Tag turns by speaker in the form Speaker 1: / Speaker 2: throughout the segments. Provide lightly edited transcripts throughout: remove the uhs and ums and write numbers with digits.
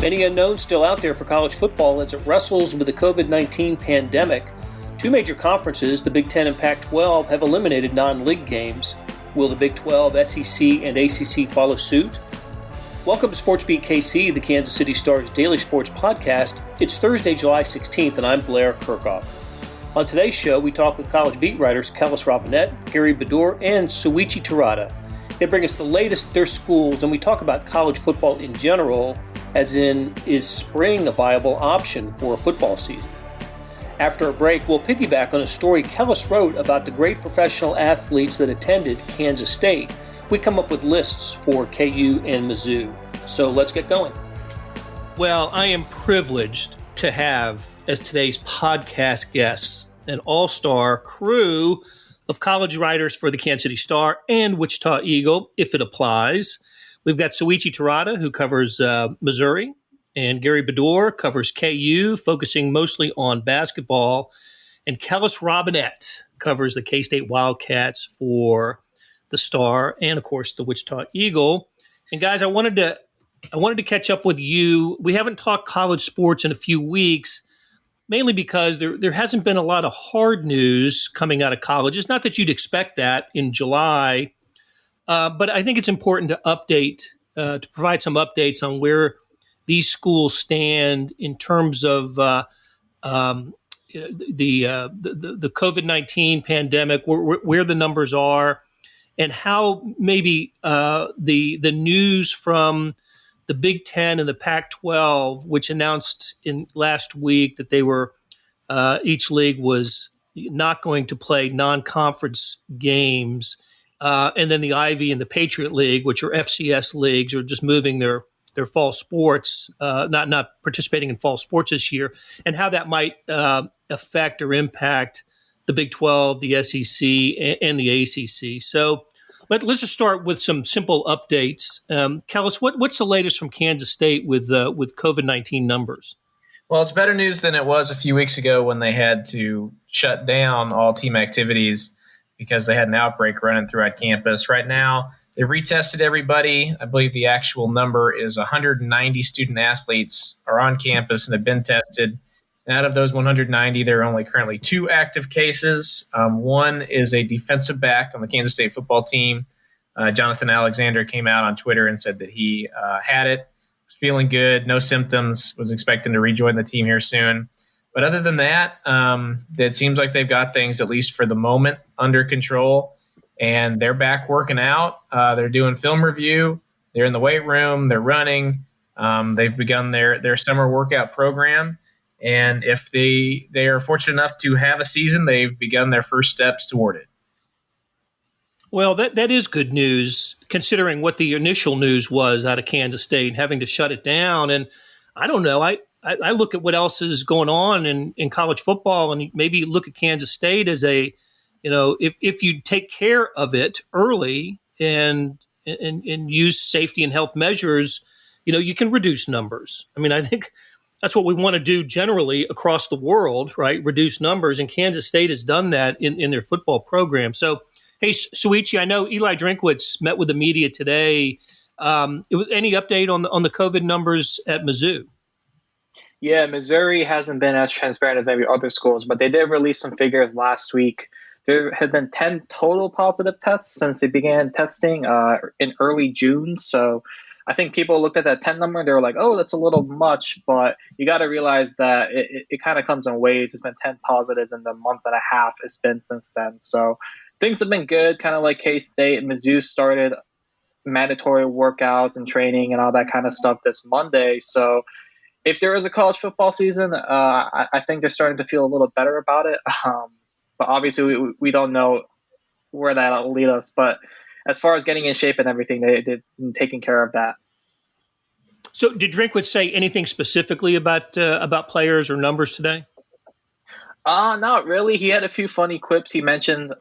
Speaker 1: Many unknowns still out there for college football as it wrestles with the COVID-19 pandemic. Two major conferences, the Big Ten and Pac-12, have eliminated non-league games. Will the Big 12, SEC, and ACC follow suit? Welcome to SportsBeat KC, the Kansas City Star's daily sports podcast. It's Thursday, July 16th, and I'm Blair Kirchhoff. On today's show, we talk with college beat writers Kellis Robinett, Bedore and Souichi Terada. They bring us the latest at their schools, and we talk about college football in general, as in, is spring a viable option for a football season? After a break, we'll piggyback on a story Kellis wrote about the great professional athletes that attended Kansas State. We come up with lists for KU and Mizzou. So let's get going. Well, I am privileged to have, as today's podcast guests, an all-star crew of college writers for the Kansas City Star and Wichita Eagle, if it applies. We've got Souichi Terada, who covers Missouri, and Bedore covers KU, focusing mostly on basketball, and Kellis Robinett covers the K-State Wildcats for the Star and, of course, the Wichita Eagle. And guys, I wanted to catch up with you. We haven't talked college sports in a few weeks, mainly because there hasn't been a lot of hard news coming out of college. It's not that you'd expect that in July, but I think it's important to to provide some updates on where these schools stand in terms of the COVID-19 pandemic, where the numbers are, and how maybe the news from the Big Ten and the Pac-12, which announced in last week that they were each league was not going to play non-conference games. And then the Ivy and the Patriot League, which are FCS leagues, are just moving their fall sports, not participating in fall sports this year, and how that might affect or impact the Big 12, the SEC, and the ACC. So let's just start with some simple updates. Kellis, what's the latest from Kansas State with COVID-19 numbers?
Speaker 2: Well, it's better news than it was a few weeks ago when they had to shut down all team activities because they had an outbreak running throughout campus. Right now, they've retested everybody. I believe the actual number is 190 student athletes are on campus and have been tested. And out of those 190, there are only currently 2 active cases. One is a defensive back on the Kansas State football team. Jonathan Alexander came out on Twitter and said that he had it, was feeling good, no symptoms, was expecting to rejoin the team here soon. But other than that, it seems like they've got things, at least for the moment, under control. And they're back working out. They're doing film review. They're in the weight room. They're running. They've begun their summer workout program. And if they are fortunate enough to have a season, they've begun their first steps toward it.
Speaker 1: Well, that is good news, considering what the initial news was out of Kansas State, having to shut it down. And I don't know. I look at what else is going on in college football, and maybe look at Kansas State as if you take care of it early and use safety and health measures, you can reduce numbers. I mean, I think that's what we want to do generally across the world, right? Reduce numbers, and Kansas State has done that in their football program. So, hey, Souichi, I know Eli Drinkwitz met with the media today. Any update on the COVID numbers at Mizzou?
Speaker 3: Yeah, Missouri hasn't been as transparent as maybe other schools, but they did release some figures last week. There have been 10 total positive tests since they began testing in early June. So I think people looked at that 10 number and they were like, oh, that's a little much. But you got to realize that it kind of comes in waves. It's been 10 positives in the month and a half it's been since then. So things have been good, kind of like K-State. Mizzou started mandatory workouts and training and all that kind of stuff this Monday. So if there is a college football season, I think they're starting to feel a little better about it. But obviously, we don't know where that'll lead us. But as far as getting in shape and everything, they've been taking care of that.
Speaker 1: So did Drinkwitz say anything specifically about players or numbers today?
Speaker 3: Not really. He had a few funny quips. He mentioned,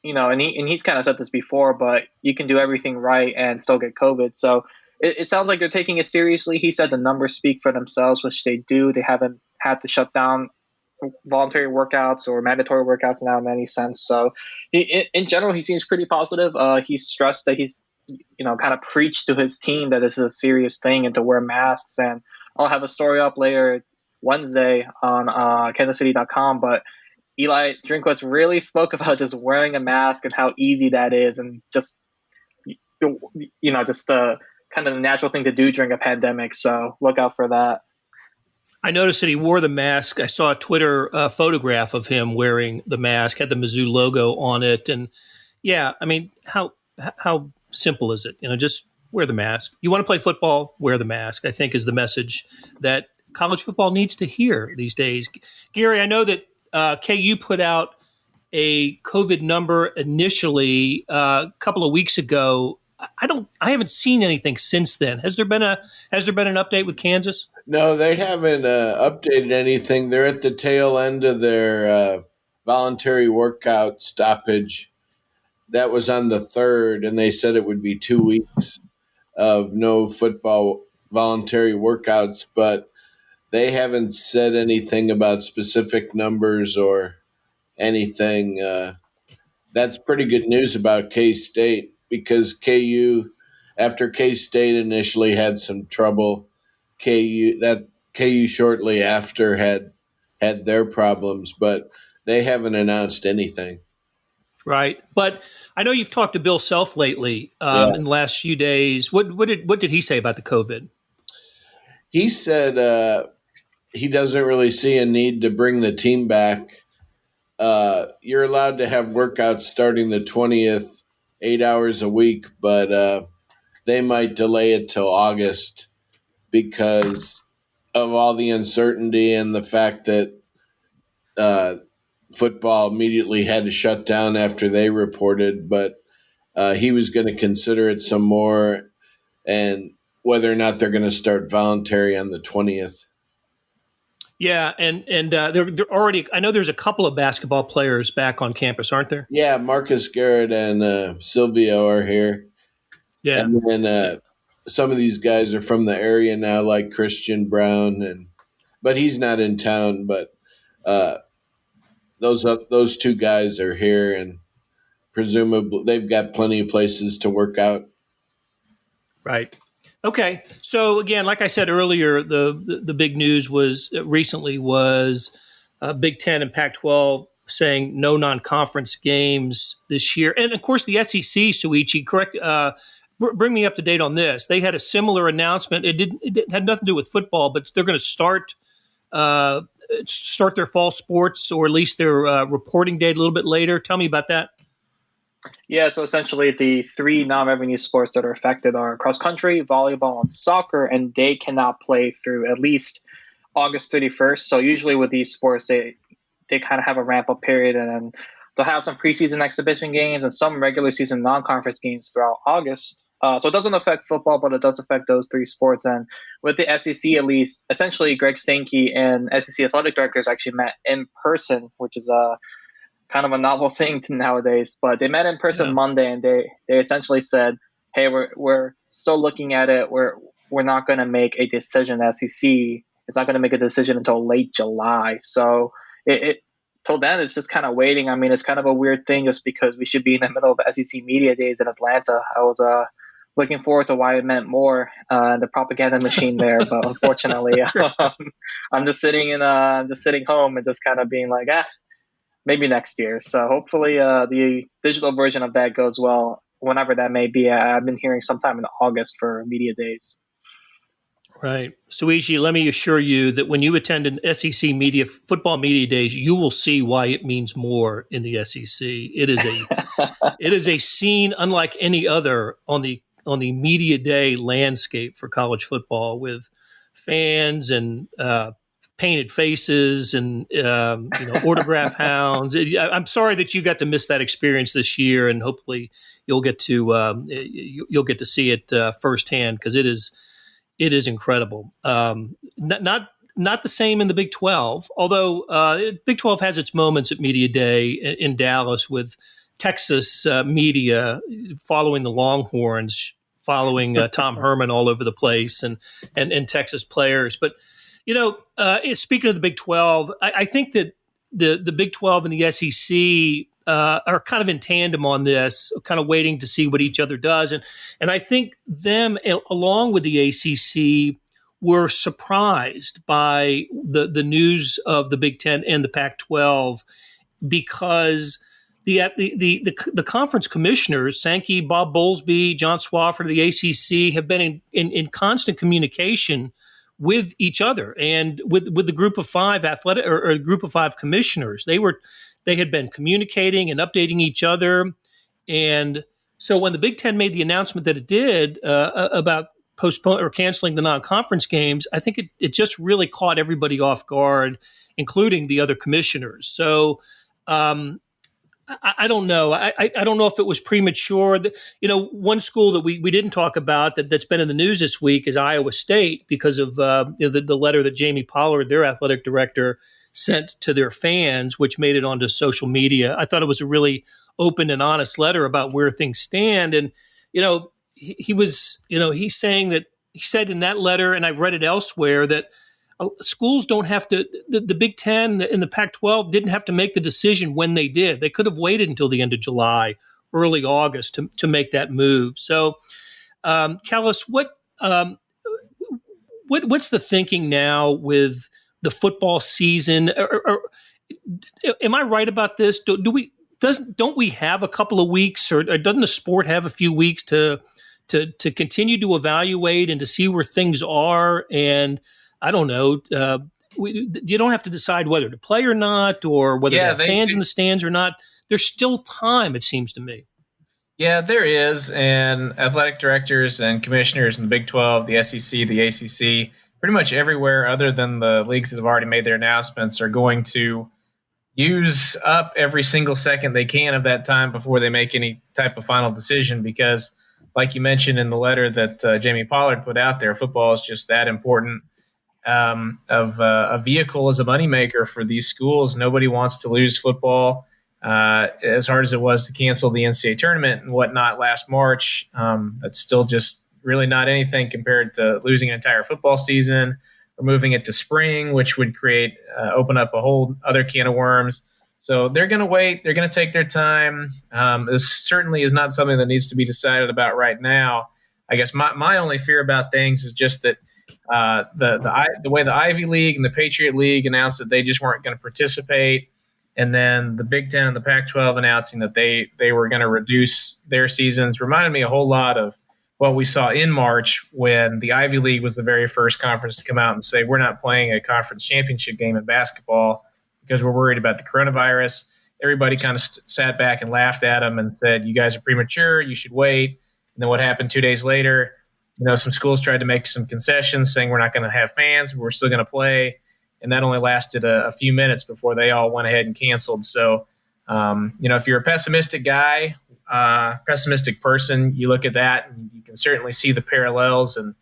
Speaker 3: and he's kind of said this before, but you can do everything right and still get COVID. So it sounds like they're taking it seriously. He said the numbers speak for themselves, which they do. They haven't had to shut down voluntary workouts or mandatory workouts now in any sense. So in general, he seems pretty positive. He stressed that he's, kind of preached to his team that this is a serious thing and to wear masks and I'll have a story up later Wednesday on kansascity.com, but Eli Drinkwitz really spoke about just wearing a mask and how easy that is, and just kind of the natural thing to do during a pandemic. So look out for that.
Speaker 1: I noticed that he wore the mask. I saw a Twitter photograph of him wearing the mask, had the Mizzou logo on it, and yeah, I mean, how simple is it? Just wear the mask. You want to play football, wear the mask, I think is the message that college football needs to hear these days. Gary, I know that KU put out a COVID number initially a couple of weeks ago. I haven't seen anything since then. Has there been an update with Kansas?
Speaker 4: No, they haven't updated anything. They're at the tail end of their voluntary workout stoppage. That was on the 3rd, and they said it would be 2 weeks of no football voluntary workouts, but they haven't said anything about specific numbers or anything. That's pretty good news about K-State, because KU, after K-State initially had some trouble, KU shortly after had their problems, but they haven't announced anything.
Speaker 1: Right, but I know you've talked to Bill Self lately in the last few days. What did he say about the COVID?
Speaker 4: He said he doesn't really see a need to bring the team back. You're allowed to have workouts starting the 20th, 8 hours a week, but they might delay it till August because of all the uncertainty and the fact that football immediately had to shut down after they reported. But he was going to consider it some more, and whether or not they're going to start voluntary on the 20th.
Speaker 1: Yeah, and they're already. I know there's a couple of basketball players back on campus, aren't there?
Speaker 4: Yeah, Marcus Garrett and Silvio are here.
Speaker 1: Yeah,
Speaker 4: and then some of these guys are from the area now, like Christian Brown, but he's not in town. But those two guys are here, and presumably they've got plenty of places to work out.
Speaker 1: Right. Okay. So again, like I said earlier, the big news recently was Big Ten and Pac-12 saying no non-conference games this year, and of course the SEC. Souichi, correct? Bring me up to date on this. They had a similar announcement. It had nothing to do with football, but they're going to start their fall sports, or at least their reporting date a little bit later. Tell me about that.
Speaker 3: Yeah, so essentially the 3 non-revenue sports that are affected are cross-country, volleyball, and soccer, and they cannot play through at least August 31st. So usually with these sports, they kind of have a ramp-up period, and then they'll have some preseason exhibition games and some regular season non-conference games throughout August. So it doesn't affect football, but it does affect those 3 sports. And with the SEC, at least, essentially Greg Sankey and SEC athletic directors actually met in person, which is kind of a novel thing nowadays. But they met in person Monday, and they essentially said, "Hey, we're still looking at it. We're not going to make a decision. The SEC is not going to make a decision until late July." So it till then, it's just kind of waiting. I mean, it's kind of a weird thing just because we should be in the middle of SEC media days in Atlanta. I was looking forward to why it meant more, the propaganda machine there, but unfortunately, I'm just sitting home and just kind of being like, maybe next year. So hopefully, the digital version of that goes well, whenever that may be. I've been hearing sometime in August for media days.
Speaker 1: Right. Souichi, let me assure you that when you attend an SEC football media days, you will see why it means more in the SEC. It is a scene unlike any other on the media day landscape for college football, with fans and painted faces and autograph hounds. I'm sorry that you got to miss that experience this year, and hopefully you'll get to see it firsthand, because it is incredible. Not the same in the Big 12, although Big 12 has its moments at media day in Dallas, with Texas media following the Longhorns, following Tom Herman all over the place, and Texas players. But speaking of the Big 12, I think that the Big 12 and the SEC are kind of in tandem on this, kind of waiting to see what each other does. And I think them, along with the ACC, were surprised by the news of the Big Ten and the Pac-12 because the conference commissioners, Sankey, Bob Bowlesby, John Swofford of the ACC, have been in constant communication with each other and with the group of five athletic or group of five commissioners. They had been communicating and updating each other. And so when the Big Ten made the announcement that it did about postpone or canceling the non-conference games, I think it just really caught everybody off guard, including the other commissioners. So I don't know. I don't know if it was premature. One school that we didn't talk about that's been in the news this week is Iowa State because of the letter that Jamie Pollard, their athletic director, sent to their fans, which made it onto social media. I thought it was a really open and honest letter about where things stand. And, he's saying that he said in that letter, and I've read it elsewhere, that schools don't have to, the Big Ten and the Pac-12 didn't have to make the decision when they did. They could have waited until the end of July, early August to make that move. So, Kellis, what's the thinking now with the football season? Or am I right about this? Don't we have a couple of weeks, or doesn't the sport have a few weeks to continue to evaluate and to see where things are? And I don't know. You don't have to decide whether to play or not, or whether to have fans in the stands or not. There's still time, it seems to me.
Speaker 2: Yeah, there is. And athletic directors and commissioners in the Big 12, the SEC, the ACC, pretty much everywhere other than the leagues that have already made their announcements are going to use up every single second they can of that time before they make any type of final decision because, like you mentioned in the letter that Jamie Pollard put out there, football is just that important. A vehicle as a moneymaker for these schools. Nobody wants to lose football as hard as it was to cancel the NCAA tournament and whatnot last March. That's still just really not anything compared to losing an entire football season or moving it to spring, which would open up a whole other can of worms. So they're going to wait. They're going to take their time. This certainly is not something that needs to be decided about right now. I guess my only fear about things is just that the way the Ivy League and the Patriot League announced that they just weren't going to participate, and then the Big Ten and the Pac-12 announcing that they were going to reduce their seasons reminded me a whole lot of what we saw in March when the Ivy League was the very first conference to come out and say, we're not playing a conference championship game in basketball because we're worried about the coronavirus. Everybody kind of sat back and laughed at them and said, you guys are premature, you should wait. And then what happened 2 days later? Some schools tried to make some concessions saying we're not going to have fans, but we're still going to play. And that only lasted a few minutes before they all went ahead and canceled. So, if you're a pessimistic guy, pessimistic person, you look at that and you can certainly see the parallels and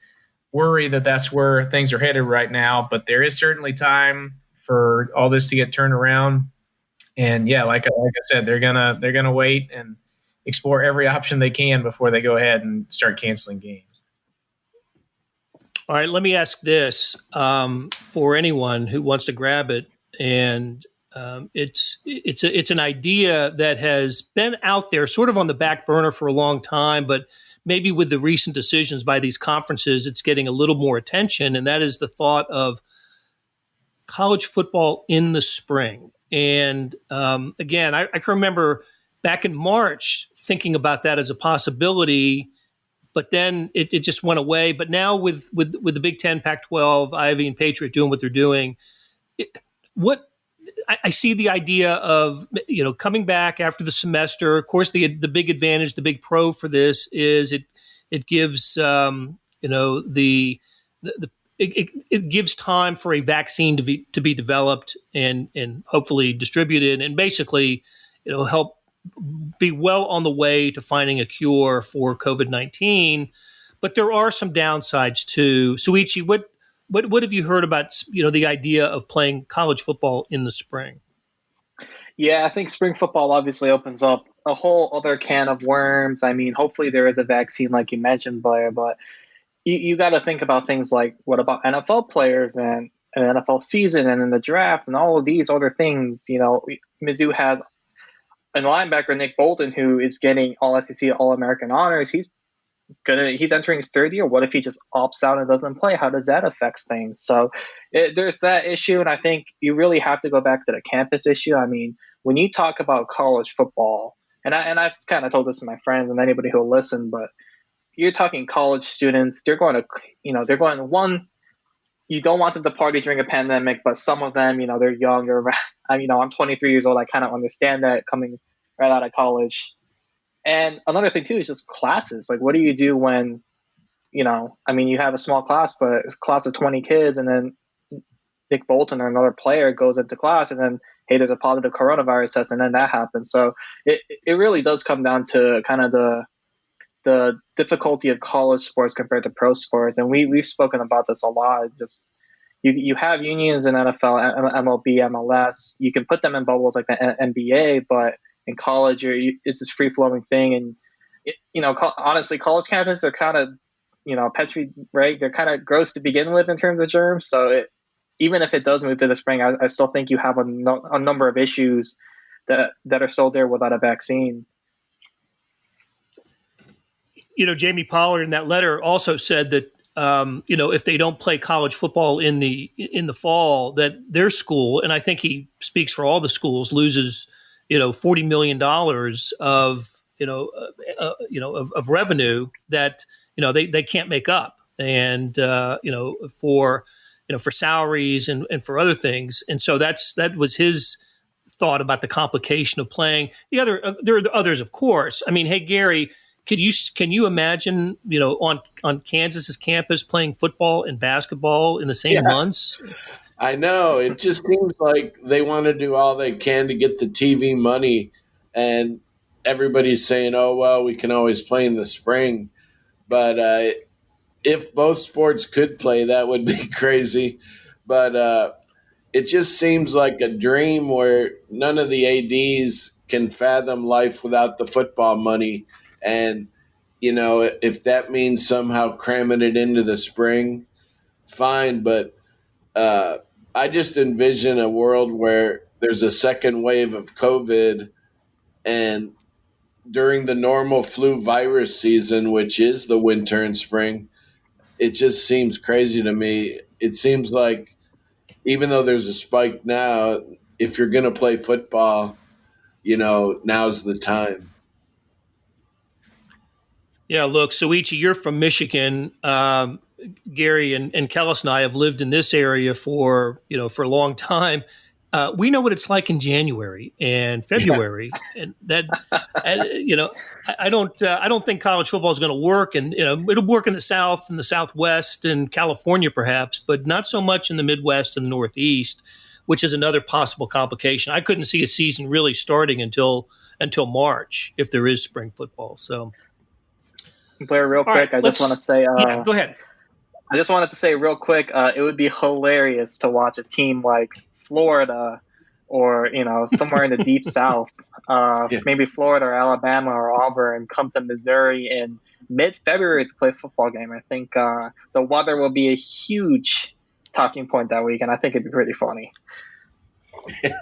Speaker 2: worry that that's where things are headed right now. But there is certainly time for all this to get turned around. And yeah, like I said, they're gonna wait and explore every option they can before they go ahead and start canceling games.
Speaker 1: All right, let me ask this for anyone who wants to grab it, and it's an idea that has been out there, sort of on the back burner for a long time, but maybe with the recent decisions by these conferences, it's getting a little more attention, and that is the thought of college football in the spring. And again, I can remember back in March thinking about that as a possibility. But then it just went away. But now with the Big Ten, Pac-12, Ivy, and Patriot doing what they're doing, I see the idea of coming back after the semester. Of course, the big advantage, the big pro for this is it gives it gives time for a vaccine to be developed and hopefully distributed, and basically help be well on the way to finding a cure for COVID-19. But there are some downsides too. Souichi, what have you heard about the idea of playing college football in the spring?
Speaker 3: Yeah, I think spring football obviously opens up a whole other can of worms. I mean, hopefully there is a vaccine like you mentioned, Blair, but you got to think about things like, what about NFL players and an NFL season and in the draft and all of these other things? Mizzou has a linebacker, Nick Bolton, who is getting all SEC, All-American honors. He's he's entering his third year. What if he just opts out and doesn't play? How does that affect things? So there's that issue. And I think you really have to go back to the campus issue. I mean, when you talk about college football, and I've kind of told this to my friends and anybody who'll listen, but you're talking college students, they're going one, you don't want them to party during a pandemic, but some of them, they're younger. I'm 23 years old. I kind of understand that coming right out of college. And another thing too is just classes. Like, what do you do when, you have a small class, but it's a class of 20 kids, and then Nick Bolton or another player goes into class, and then, hey, there's a positive coronavirus test, and then that happens. So it really does come down to kind of the difficulty of college sports compared to pro sports. And we've spoken about this a lot. Just you have unions in NFL, MLB, MLS. You can put them in bubbles like the NBA, but in college, it's this free-flowing thing. And, honestly, college campuses are kind of, petri, right? They're kind of gross to begin with in terms of germs. So even if it does move to the spring, I still think you have a number of issues that are still there without a vaccine.
Speaker 1: Jamie Pollard in that letter also said that, if they don't play college football in the fall, that their school, and I think he speaks for all the schools, loses $40 million of revenue that, they can't make up. And, for salaries and for other things. And so that was his thought about the complication of playing. There are others, of course. I mean, hey, Gary, can you imagine, on Kansas's campus playing football and basketball in the same months?
Speaker 4: I know. It just seems like they want to do all they can to get the TV money, and everybody's saying, oh, well, we can always play in the spring. But if both sports could play, that would be crazy. But it just seems like a dream where none of the ADs can fathom life without the football money. And, if that means somehow cramming it into the spring, fine. But I just envision a world where there's a second wave of COVID, and during the normal flu virus season, which is the winter and spring, it just seems crazy to me. It seems like even though there's a spike now, if you're going to play football, now's the time.
Speaker 1: Yeah, look, Souichi, you're from Michigan. Gary and Kellis and I have lived in this area for a long time. We know what it's like in January and February, and that, I don't think college football is going to work, and it'll work in the South and the Southwest and California perhaps, but not so much in the Midwest and the Northeast, which is another possible complication. I couldn't see a season really starting until March if there is spring football. So,
Speaker 3: Blair, real quick, I just want to say,
Speaker 1: go ahead.
Speaker 3: I just wanted to say real quick, it would be hilarious to watch a team like Florida or, somewhere in the deep South, maybe Florida or Alabama or Auburn, come to Missouri in mid-February to play a football game. I think the weather will be a huge talking point that week, and I think it'd be pretty funny.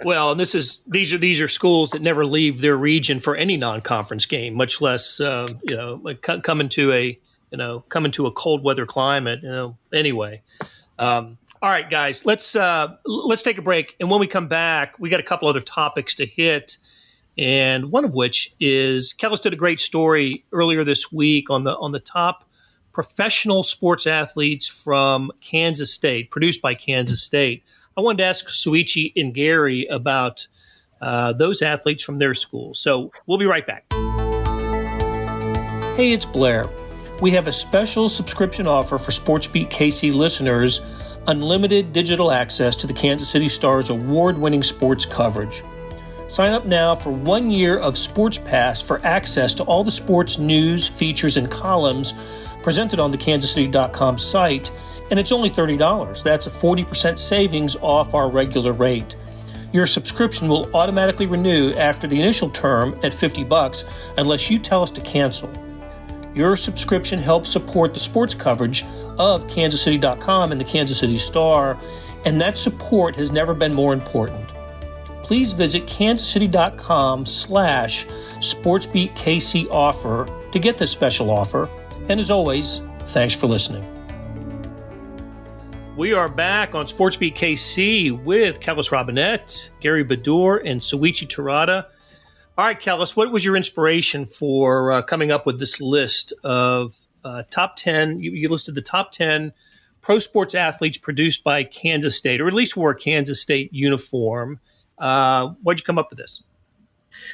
Speaker 1: Well, and these are schools that never leave their region for any non-conference game, much less coming to a cold weather climate. Anyway, all right, guys, let's take a break, and when we come back, we got a couple other topics to hit, and one of which is Kellis did a great story earlier this week on the top professional sports athletes from Kansas State, produced by Kansas State. I wanted to ask Souichi and Gary about those athletes from their schools. So we'll be right back. Hey, it's Blair. We have a special subscription offer for SportsBeat KC listeners, unlimited digital access to the Kansas City Star's award-winning sports coverage. Sign up now for 1 year of Sports Pass for access to all the sports news, features, and columns presented on the kansascity.com site, and it's only $30. That's a 40% savings off our regular rate. Your subscription will automatically renew after the initial term at $50 unless you tell us to cancel. Your subscription helps support the sports coverage of kansascity.com and the Kansas City Star, and that support has never been more important. Please visit kansascity.com/SportsBeatKC offer to get this special offer. And as always, thanks for listening. We are back on SportsBeat KC with Kellis Robinett, Gary Bedore, and Souichi Terada. All right, Kellis, what was your inspiration for coming up with this list of top 10? You listed the top 10 pro sports athletes produced by Kansas State, or at least wore a Kansas State uniform. Why'd you come up with this?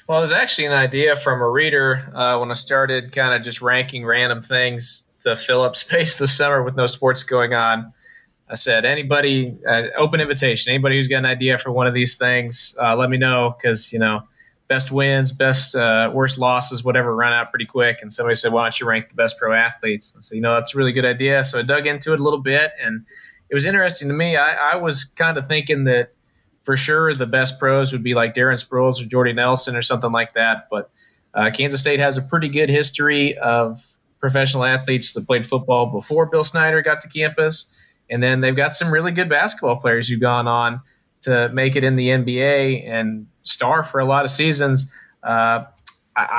Speaker 2: Well, it was actually an idea from a reader when I started kind of just ranking random things to fill up space this summer with no sports going on. I said, anybody, open invitation, anybody who's got an idea for one of these things, let me know, because, best wins, best worst losses, whatever, run out pretty quick. And somebody said, why don't you rank the best pro athletes? I said, that's a really good idea. So I dug into it a little bit, and it was interesting to me. I was kind of thinking that for sure the best pros would be like Darren Sproles or Jordy Nelson or something like that. But Kansas State has a pretty good history of professional athletes that played football before Bill Snyder got to campus. And then they've got some really good basketball players who've gone on to make it in the NBA and star for a lot of seasons. I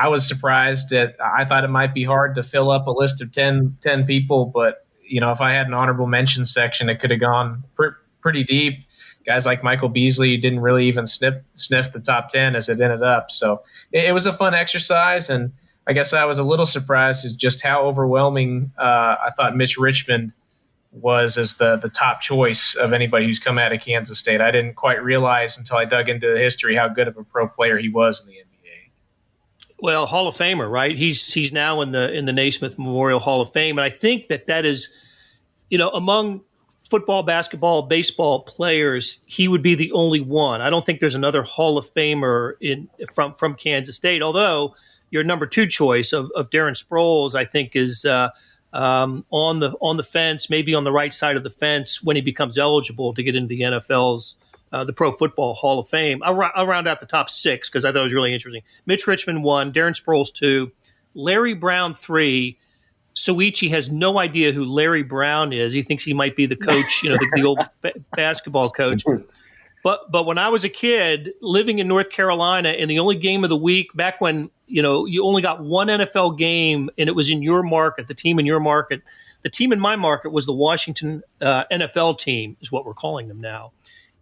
Speaker 2: was surprised that I thought it might be hard to fill up a list of 10 people, but if I had an honorable mention section, it could have gone pretty deep. Guys like Michael Beasley didn't really even sniff the top 10 as it ended up. So it was a fun exercise, and I guess I was a little surprised at just how overwhelming I thought Mitch RIchmond was as the top choice of anybody who's come out of Kansas State. I didn't quite realize until I dug into the history how good of a pro player he was in the NBA.
Speaker 1: Well, Hall of Famer, right? He's now in the Naismith Memorial Hall of Fame, and I think that is, among football, basketball, baseball players, he would be the only one. I don't think there's another Hall of Famer from Kansas State. Although your number 2 choice of Darren Sproles, I think, is on the fence, maybe on the right side of the fence when he becomes eligible to get into the NFL's the Pro Football Hall of Fame. I'll round out the top 6 because I thought it was really interesting. Mitch RIchmond 1, Darren Sproles 2, Larry Brown 3. Souichi has no idea who Larry Brown is. He thinks he might be the coach, the old basketball coach. But when I was a kid living in North Carolina, and the only game of the week back when you only got one NFL game, and it was in your market, the team in your market, the team in my market was the Washington NFL team, is what we're calling them now.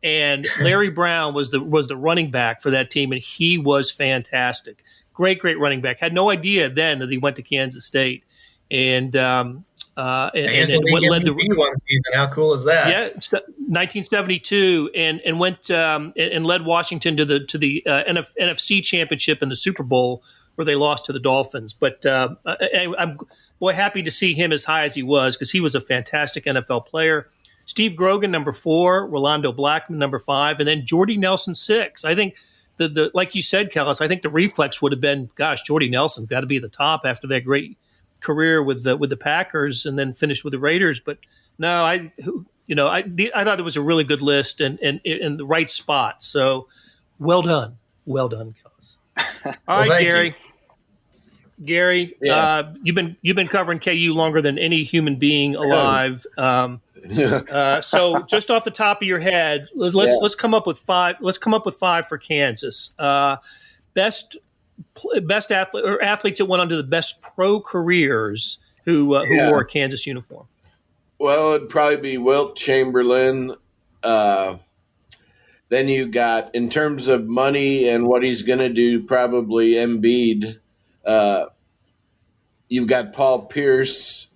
Speaker 1: And Larry Brown was the running back for that team, and he was fantastic. Great running back. Had no idea then that he went to Kansas State. And led
Speaker 2: the one season. How cool is that?
Speaker 1: Yeah, 1972, and went and led Washington to the NFC Championship and the Super Bowl, where they lost to the Dolphins. But I'm happy to see him as high as he was, because he was a fantastic NFL player. Steve Grogan, number 4, Rolando Blackman, number 5, and then Jordy Nelson, 6. I think the like you said, Kellis, I think the reflex would have been, gosh, Jordy Nelson got to be at the top after that great career with the Packers and then finished with the Raiders. But no, I thought it was a really good list and in the right spot. So well done, Kellis. All right, Gary. Gary, yeah. You've been covering KU longer than any human being alive. So just off the top of your head, let's come up with 5. Let's come up with 5 for Kansas. Best athlete or athletes that went on to the best pro careers who wore a Kansas uniform.
Speaker 4: Well, it'd probably be Wilt Chamberlain. Then you got, in terms of money and what he's going to do, probably Embiid. You've got Paul Pierce,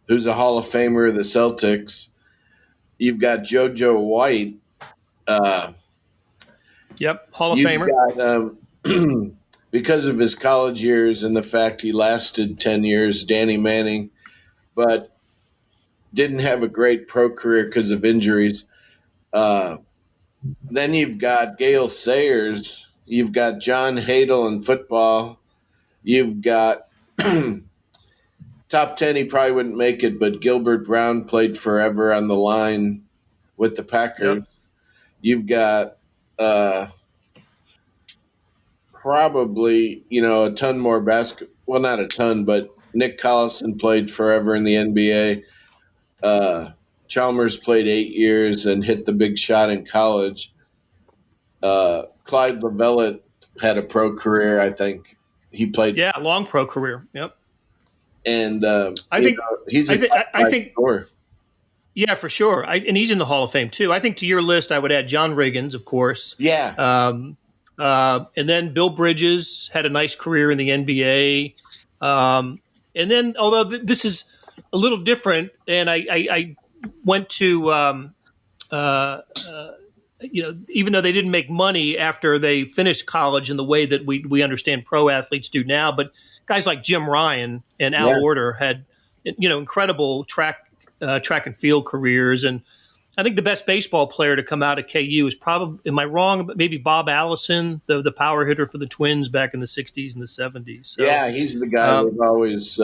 Speaker 4: who's a Hall of Famer of the Celtics. You've got JoJo White.
Speaker 1: Hall of Famer.
Speaker 4: Got, because of his college years and the fact he lasted 10 years, Danny Manning, but didn't have a great pro career because of injuries. Then you've got Gale Sayers. You've got John Hadle in football. You've got top 10, he probably wouldn't make it, but Gilbert Brown played forever on the line with the Packers. Yep. You've got probably, a ton more basketball. Well, not a ton, but Nick Collison played forever in the NBA. Chalmers played 8 years and hit the big shot in college. Clyde Lovellette had a pro career, I think. He played.
Speaker 1: Yeah, long pro career. Yep.
Speaker 4: And
Speaker 1: I
Speaker 4: he's
Speaker 1: think. Yeah, for sure. And he's in the Hall of Fame too. I think to your list, I would add John Riggins, of course.
Speaker 4: Yeah.
Speaker 1: And then Bill Bridges had a nice career in the NBA. And then, although this is a little different, and I went to, even though they didn't make money after they finished college in the way that we understand pro athletes do now, but guys like Jim Ryan and Al Order had, incredible track and field careers. And I think the best baseball player to come out of KU is probably, am I wrong, but maybe Bob Allison, the power hitter for the Twins back in the 60s and the 70s. So,
Speaker 4: yeah, he's the guy we've always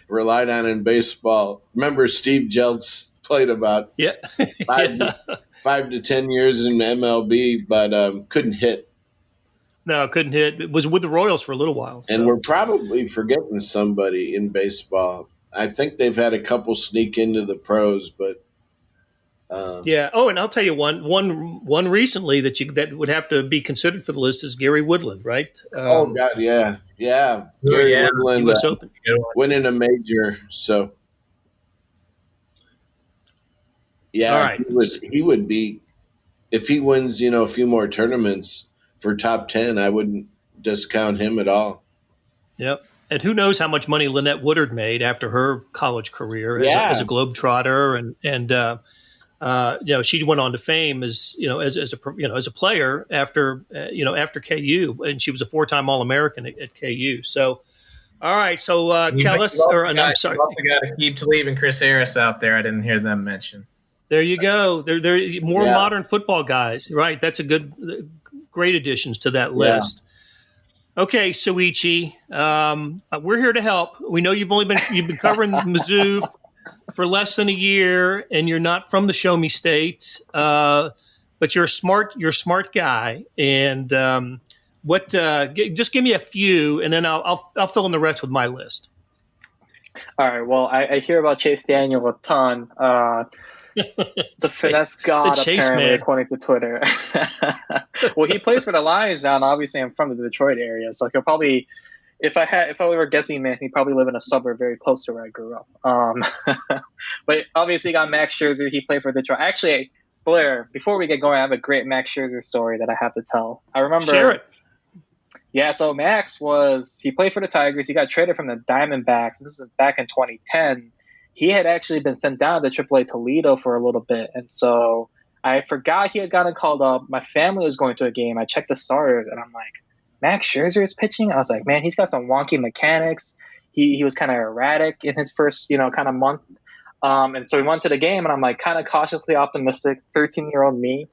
Speaker 4: relied on in baseball. Remember Steve Jeltz played about 5 to 10 years in MLB, but couldn't hit.
Speaker 1: No, couldn't hit. It was with the Royals for a little while. So.
Speaker 4: And we're probably forgetting somebody in baseball. I think they've had a couple sneak into the pros, but
Speaker 1: yeah. Oh, and I'll tell you one recently that would have to be considered for the list is Gary Woodland, right?
Speaker 4: Oh God, yeah. Gary Woodland winning a major, so yeah.
Speaker 1: All right.
Speaker 4: He would be if he wins, a few more tournaments for top 10. I wouldn't discount him at all.
Speaker 1: Yep. And who knows how much money Lynette Woodard made after her college career as a Globetrotter, and she went on to fame as a player after KU, and she was a 4-time All-American at KU. So, all right, so Kellis, I'm sorry,
Speaker 2: you also got Aqib Talib and Chris Harris out there. I didn't hear them mentioned.
Speaker 1: There you go. They're more modern football guys, right? That's great additions to that list. Okay, Souichi, we're here to help. We know you've been covering Mizzou for less than a year, and you're not from the Show Me State, but you're a smart guy. And just give me a few, and then I'll fill in the rest with my list.
Speaker 3: All right. Well, I hear about Chase Daniel a ton. The finesse god, apparently, man. According to Twitter. Well, he plays for the Lions now, and obviously I'm from the Detroit area, so he'll probably, if I were a guessing man, he'd probably live in a suburb very close to where I grew up. But obviously, he got Max Scherzer. He played for Detroit. Actually, Blair, before we get going, I have a great Max Scherzer story that I have to tell. I remember.
Speaker 1: Share it.
Speaker 3: Yeah, so Max he played for the Tigers. He got traded from the Diamondbacks. This was back in 2010. He had actually been sent down to AAA Toledo for a little bit. And so I forgot he had gotten called up. My family was going to a game. I checked the starters, and I'm like, Max Scherzer is pitching? I was like, man, he's got some wonky mechanics. He was kind of erratic in his first, kind of month. And so we went to the game, and I'm like kind of cautiously optimistic, 13-year-old me.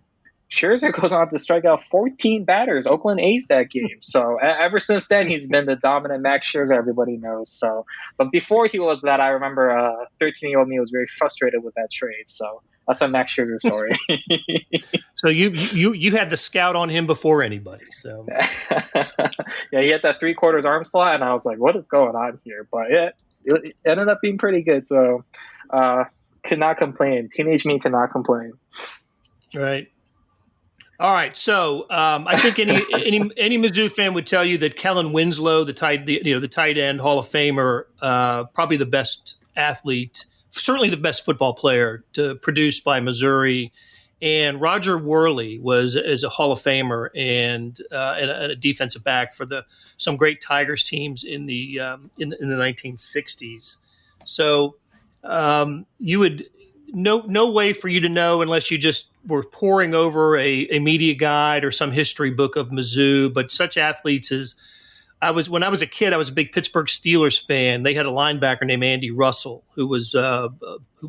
Speaker 3: Scherzer goes on to strike out 14 batters, Oakland A's that game. So ever since then, he's been the dominant Max Scherzer everybody knows. So, but before he was that, I remember 13-year-old me was very frustrated with that trade. So that's a Max Scherzer story.
Speaker 1: So you had the scout on him before anybody. So
Speaker 3: yeah, he had that 3/4 arm slot, and I was like, what is going on here? But it ended up being pretty good. So could not complain. Teenage me cannot complain.
Speaker 1: Right. All right, so I think any Mizzou fan would tell you that Kellen Winslow, the tight end Hall of Famer, probably the best athlete, certainly the best football player produced by Missouri, and Roger Worley is a Hall of Famer and a defensive back for some great Tigers teams in the 1960s. So you would. No way for you to know unless you just were poring over a media guide or some history book of Mizzou. But such athletes as when I was a kid, I was a big Pittsburgh Steelers fan. They had a linebacker named Andy Russell who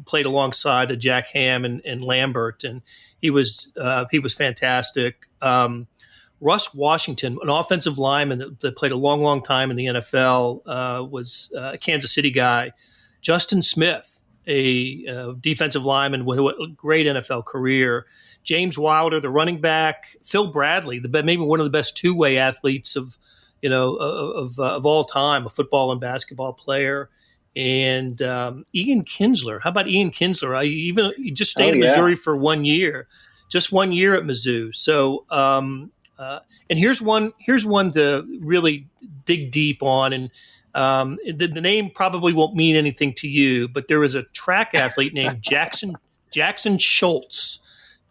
Speaker 1: played alongside Jack Ham and Lambert, and he was fantastic. Russ Washington, an offensive lineman that played a long time in the NFL, was a Kansas City guy. Justin Smith, a defensive lineman with a great NFL career. James Wilder, the running back. Phil Bradley, maybe one of the best two-way athletes of all time, a football and basketball player. And Ian Kinsler. How about Ian Kinsler? He just stayed in Missouri for 1 year, just 1 year at Mizzou. So, and here's one to really dig deep on. And The name probably won't mean anything to you, but there was a track athlete named Jackson Schultz.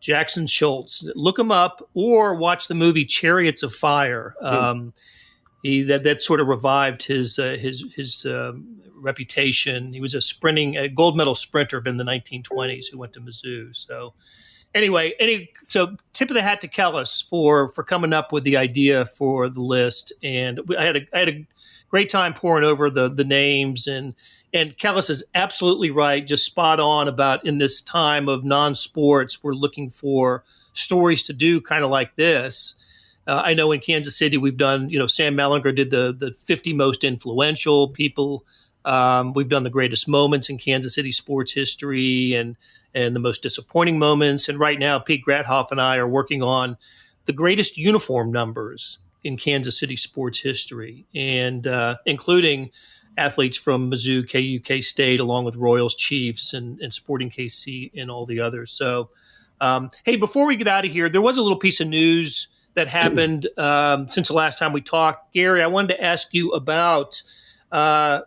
Speaker 1: Jackson Schultz. Look him up or watch the movie Chariots of Fire. That sort of revived his reputation. He was a gold medal sprinter in the 1920s who went to Mizzou. So anyway, so tip of the hat to Kellis for coming up with the idea for the list. And I had a great time poring over the names, and Kellis is absolutely right, just spot on about in this time of non-sports, we're looking for stories to do kind of like this. I know in Kansas City we've done, Sam Mellinger did the 50 most influential people. We've done the greatest moments in Kansas City sports history and the most disappointing moments. And right now, Pete Grathoff and I are working on the greatest uniform numbers in Kansas City sports history, and including athletes from Mizzou, KU, K-State, along with Royals, Chiefs, and Sporting KC, and all the others. So, hey, before we get out of here, there was a little piece of news that happened since the last time we talked. Gary, I wanted to ask you about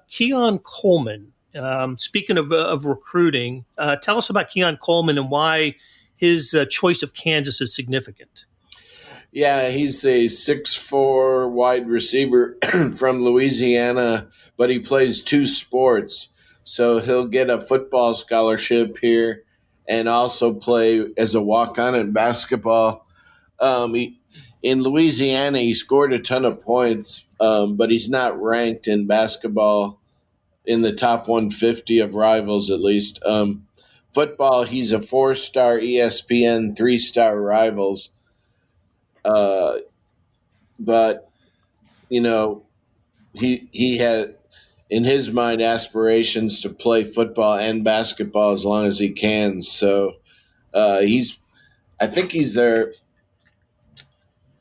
Speaker 1: Keon Coleman. Speaking of recruiting, tell us about Keon Coleman and why his choice of Kansas is significant.
Speaker 4: Yeah, he's a 6'4" wide receiver from Louisiana, but he plays two sports. So he'll get a football scholarship here and also play as a walk-on in basketball. In Louisiana, he scored a ton of points, but he's not ranked in basketball in the top 150 of rivals, at least. Football, he's a 4-star ESPN, 3-star rivals. But, he had, in his mind, aspirations to play football and basketball as long as he can. So I think he's their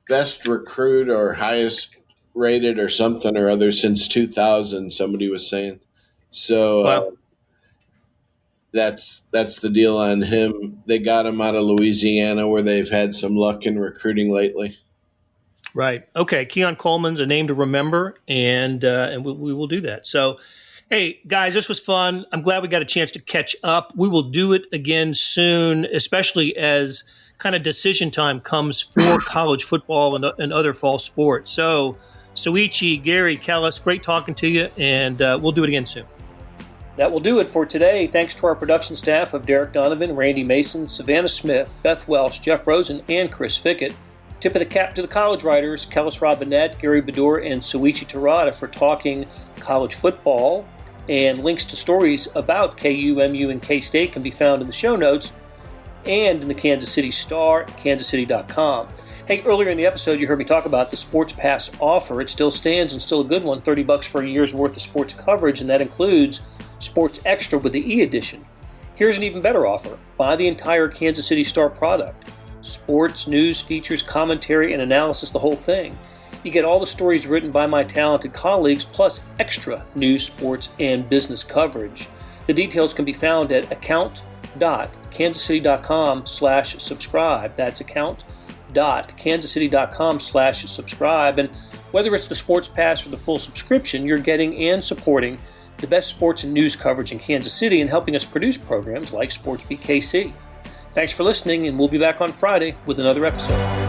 Speaker 4: best recruit or highest rated or something or other since 2000, somebody was saying. So
Speaker 1: wow.
Speaker 4: That's the deal on him. They got him out of Louisiana, where they've had some luck in recruiting lately.
Speaker 1: Right. Okay. Keon Coleman's a name to remember, and we will do that. So, hey, guys, this was fun. I'm glad we got a chance to catch up. We will do it again soon, especially as kind of decision time comes for college football and other fall sports. So, Souichi, Gary, Kellis, great talking to you, and we'll do it again soon. That will do it for today. Thanks to our production staff of Derek Donovan, Randy Mason, Savannah Smith, Beth Welch, Jeff Rosen, and Chris Fickett. Tip of the cap to the college writers, Kellis Robinett, Gary Bedore, and Souichi Terada for talking college football. And links to stories about KU, MU, and K-State can be found in the show notes and in the Kansas City Star at kansascity.com. Hey, earlier in the episode, you heard me talk about the Sports Pass offer. It still stands and still a good one, $30 for a year's worth of sports coverage, and that includes Sports Extra with the e-edition. Here's an even better offer. Buy the entire Kansas City Star product. Sports, news, features, commentary, and analysis, the whole thing. You get all the stories written by my talented colleagues, plus extra news, sports, and business coverage. The details can be found at account.kansascity.com/subscribe. That's account.kansascity.com/subscribe. And whether it's the Sports Pass or the full subscription, you're getting and supporting the best sports and news coverage in Kansas City and helping us produce programs like SportsBeat KC. Thanks for listening, and we'll be back on Friday with another episode.